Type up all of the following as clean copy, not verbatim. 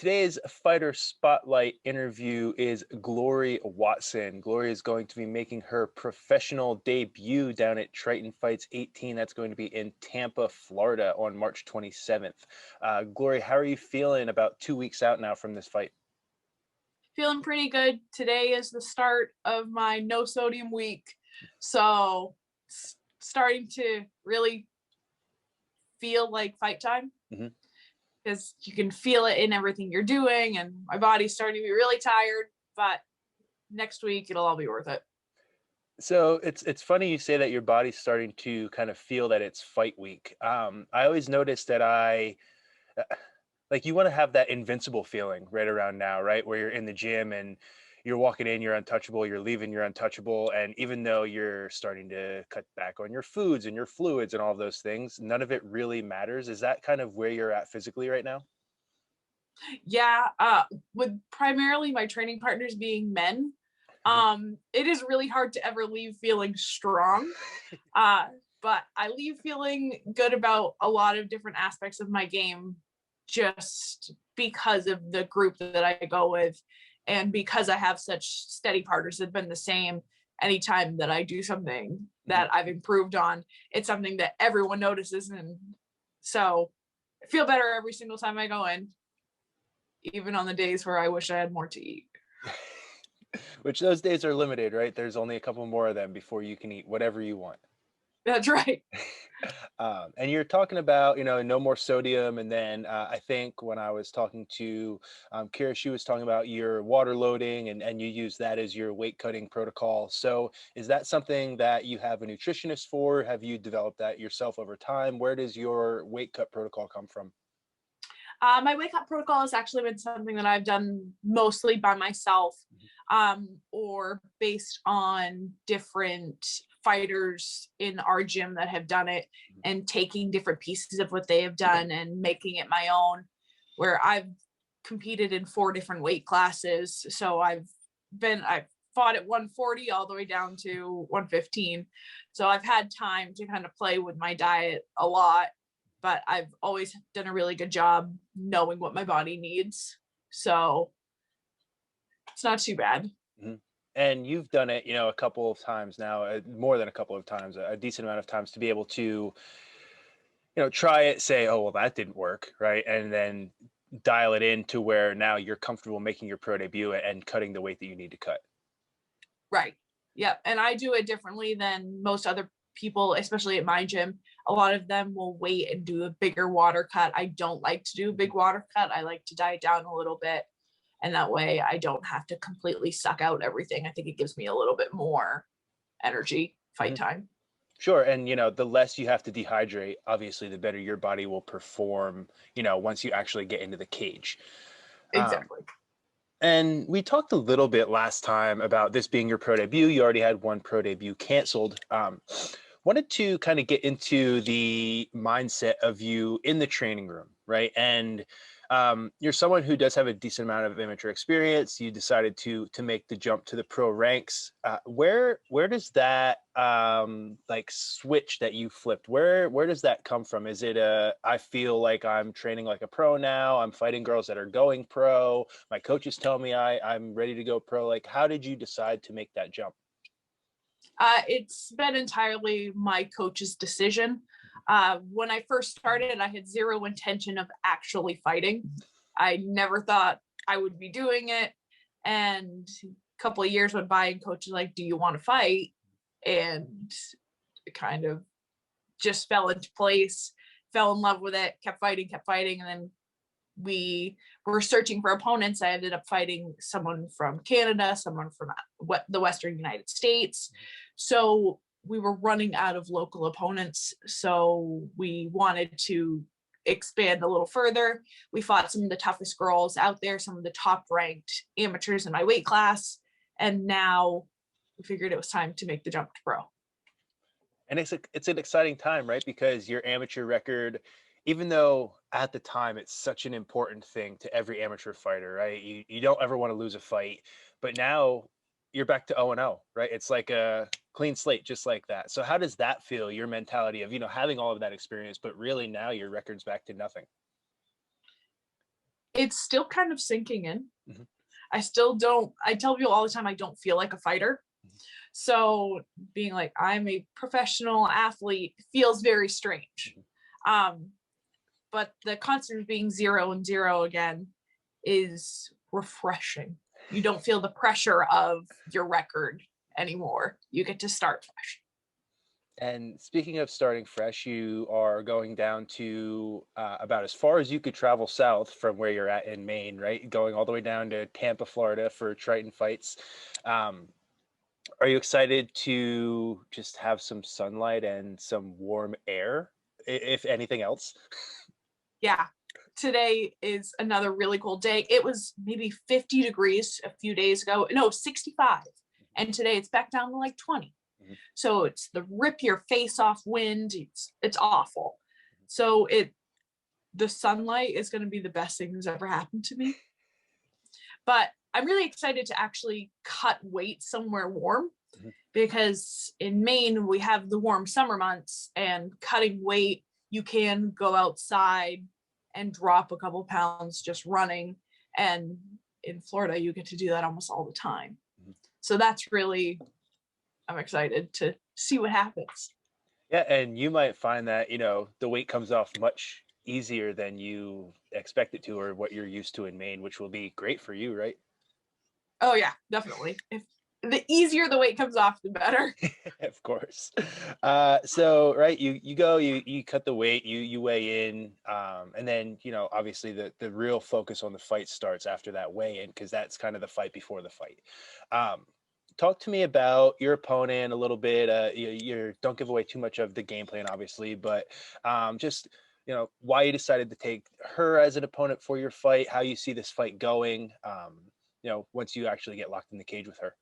Today's Fighter Spotlight interview is Glory Watson. Glory is going to be making her professional debut down at Triton Fights 18. That's going to be in Tampa, Florida on March 27th. Glory, how are you feeling about 2 weeks out now from this fight? Feeling pretty good. Today is the start of my no sodium week. So starting to really feel like fight time because you can feel it in everything you're doing, and my body's starting to be really tired, but next week it'll all be worth it. So it's funny you say that your body's starting to kind of feel that it's fight week. I always notice that like you want to have that invincible feeling right around now, right? Where you're in the gym and you're walking in, you're untouchable, you're leaving, you're untouchable. And even though you're starting to cut back on your foods and your fluids and all of those things, none of it really matters. Is that kind of where you're at physically right now? Yeah, with primarily my training partners being men, it is really hard to ever leave feeling strong. But I leave feeling good about a lot of different aspects of my game just because of the group that I go with, and because I have such steady partners that have been the same. Anytime that I do something that I've improved on, it's something that everyone notices, and so I feel better every single time I go in, even on the days where I wish I had more to eat. Which those days are limited, right? There's only a couple more of them before you can eat whatever you want. That's right. And you're talking about, no more sodium. And then I think when I was talking to Kira, she was talking about your water loading and you use that as your weight cutting protocol. So is that something that you have a nutritionist for? Have you developed that yourself over time? Where does your weight cut protocol come from? My wake up protocol has actually been something that I've done mostly by myself, or based on different fighters in our gym that have done it, and taking different pieces of what they have done and making it my own, where I've competed in 4 different weight classes. So I've fought at 140 all the way down to 115. So I've had time to kind of play with my diet a lot, but I've always done a really good job knowing what my body needs. So it's not too bad. Mhm. And you've done it, a couple of times now, more than a couple of times, a decent amount of times to be able to, try it, say, oh, well, that didn't work, right? And then dial it in to where now you're comfortable making your pro debut and cutting the weight that you need to cut. Right. Yep. And I do it differently than most other people, especially at my gym. A lot of them will wait and do a bigger water cut. I don't like to do a big water cut. I like to diet down a little bit. And that way I don't have to completely suck out everything. I think it gives me a little bit more energy, fight time. Sure. And, the less you have to dehydrate, obviously, the better your body will perform, once you actually get into the cage. Exactly. And we talked a little bit last time about this being your pro debut. You already had one pro debut canceled. Wanted to kind of get into the mindset of you in the training room, right? And you're someone who does have a decent amount of amateur experience. You decided to make the jump to the pro ranks. Where does that like switch that you flipped? Where does that come from? Is it I feel like I'm training like a pro now. I'm fighting girls that are going pro. My coaches tell me I'm ready to go pro. Like, how did you decide to make that jump? It's been entirely my coach's decision. When I first started, I had zero intention of actually fighting. I never thought I would be doing it. And a couple of years went by and coach was like, do you want to fight? And it kind of just fell into place, fell in love with it, kept fighting. And then we were searching for opponents. I ended up fighting someone from Canada, someone from the Western United States. So we were running out of local opponents. So we wanted to expand a little further. We fought some of the toughest girls out there, some of the top ranked amateurs in my weight class. And now we figured it was time to make the jump to pro. And it's an exciting time, right? Because your amateur record, even though at the time it's such an important thing to every amateur fighter, right? You don't ever want to lose a fight, but now you're back to 0-0, right? It's like a clean slate, just like that. So how does that feel, your mentality of, having all of that experience, but really now your record's back to nothing? It's still kind of sinking in. Mhm. I still don't, I tell people all the time I don't feel like a fighter. So being like I'm a professional athlete feels very strange. Um, but the concept of being 0-0 again is refreshing. You don't feel the pressure of your record anymore. You get to start fresh. And speaking of starting fresh, you are going down to about as far as you could travel south from where you're at in Maine, right? Going all the way down to Tampa, Florida for Triton Fights. Um, are you excited to just have some sunlight and some warm air, if anything else? Yeah. Today is another really cool day. It was maybe 50 degrees a few days ago. No, 65. And today it's back down to like 20. Mhm. So it's the rip your face off wind. It's awful. So the sunlight is going to be the best thing that's ever happened to me. But I'm really excited to actually cut weight somewhere warm Mhm. because in Maine we have the warm summer months, and cutting weight, you can go outside and drop a couple pounds just running. And in Florida, you get to do that almost all the time. Mhm. So that's really, I'm excited to see what happens. Yeah, and you might find that, the weight comes off much easier than you expect it to or what you're used to in Maine, which will be great for you, right? Oh yeah, definitely. If the easier the weight comes off, the better. Of course. So right, you go, you cut the weight, you weigh in, and then obviously the real focus on the fight starts after that weigh in because that's kind of the fight before the fight. Um, Talk to me about your opponent a little bit. You don't give away too much of the game plan, obviously, but just why you decided to take her as an opponent for your fight, how you see this fight going. Once you actually get locked in the cage with her.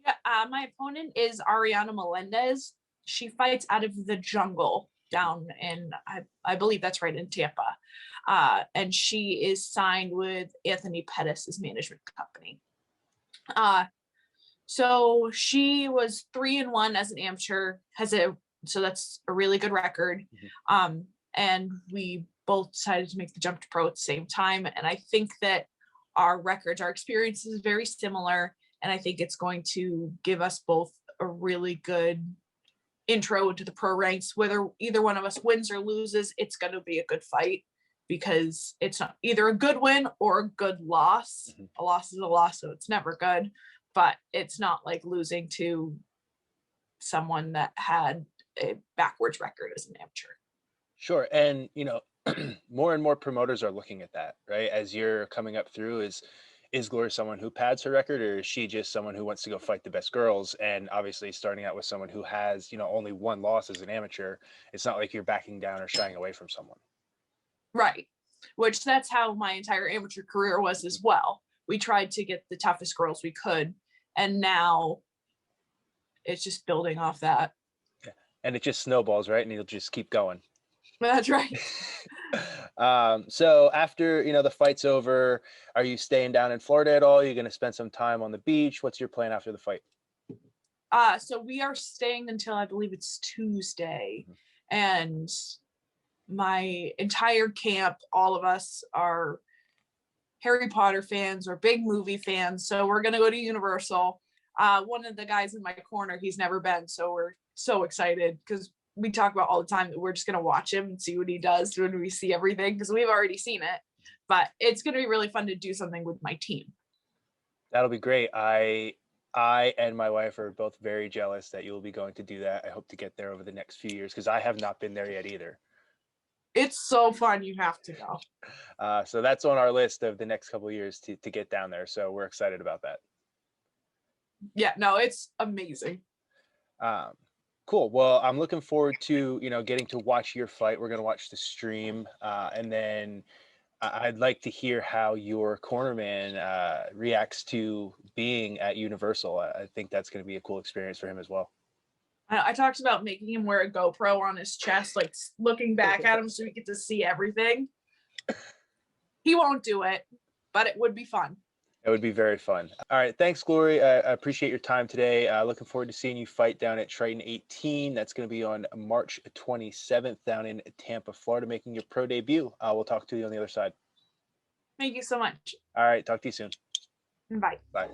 Yeah, my opponent is Ariana Melendez. She fights out of the jungle down in, I believe that's right in Tampa. And she is signed with Anthony Pettis' management company. Uh, so she was 3-1 as an amateur, so that's a really good record. Mhm. And we both decided to make the jump to pro at the same time. And I think that our records, our experience is very similar. And I think it's going to give us both a really good intro into the pro ranks. Whether either one of us wins or loses, it's going to be a good fight because it's not either a good win or a good loss. Mhm. A loss is a loss, so it's never good. But it's not like losing to someone that had a backwards record as an amateur. Sure. And, more and more promoters are looking at that, right? As you're coming up through, is Gloria someone who pads her record, or is she just someone who wants to go fight the best girls? And obviously starting out with someone who has, only one loss as an amateur, it's not like you're backing down or shying away from someone. Right. Which that's how my entire amateur career was as well. We tried to get the toughest girls we could. And now it's just building off that. Yeah. And it just snowballs, right? And you'll just keep going. That's right. So after, the fight's over, are you staying down in Florida at all? Are you going to spend some time on the beach? What's your plan after the fight? So we are staying until I believe it's Tuesday. And my entire camp, all of us are Harry Potter fans or big movie fans. So we're going to go to Universal. One of the guys in my corner, he's never been. So we're so excited because we talk about all the time that we're just going to watch him and see what he does when we see everything because we've already seen it. But it's going to be really fun to do something with my team. That'll be great. I and my wife are both very jealous that you'll be going to do that. I hope to get there over the next few years because I have not been there yet either. It's so fun. You have to go. So that's on our list of the next couple of years to get down there. So we're excited about that. Yeah, no, it's amazing. Um, cool. Well, I'm looking forward to, getting to watch your fight. We're going to watch the stream. And then I'd like to hear how your cornerman reacts to being at Universal. I think that's going to be a cool experience for him as well. I talked about making him wear a GoPro on his chest, like looking back at him so we get to see everything. He won't do it, but it would be fun. It would be very fun. All right. Thanks, Glory. I appreciate your time today. Looking forward to seeing you fight down at Triton 18. That's going to be on March 27th down in Tampa, Florida, making your pro debut. We'll talk to you on the other side. Thank you so much. All right. Talk to you soon. Bye. Bye.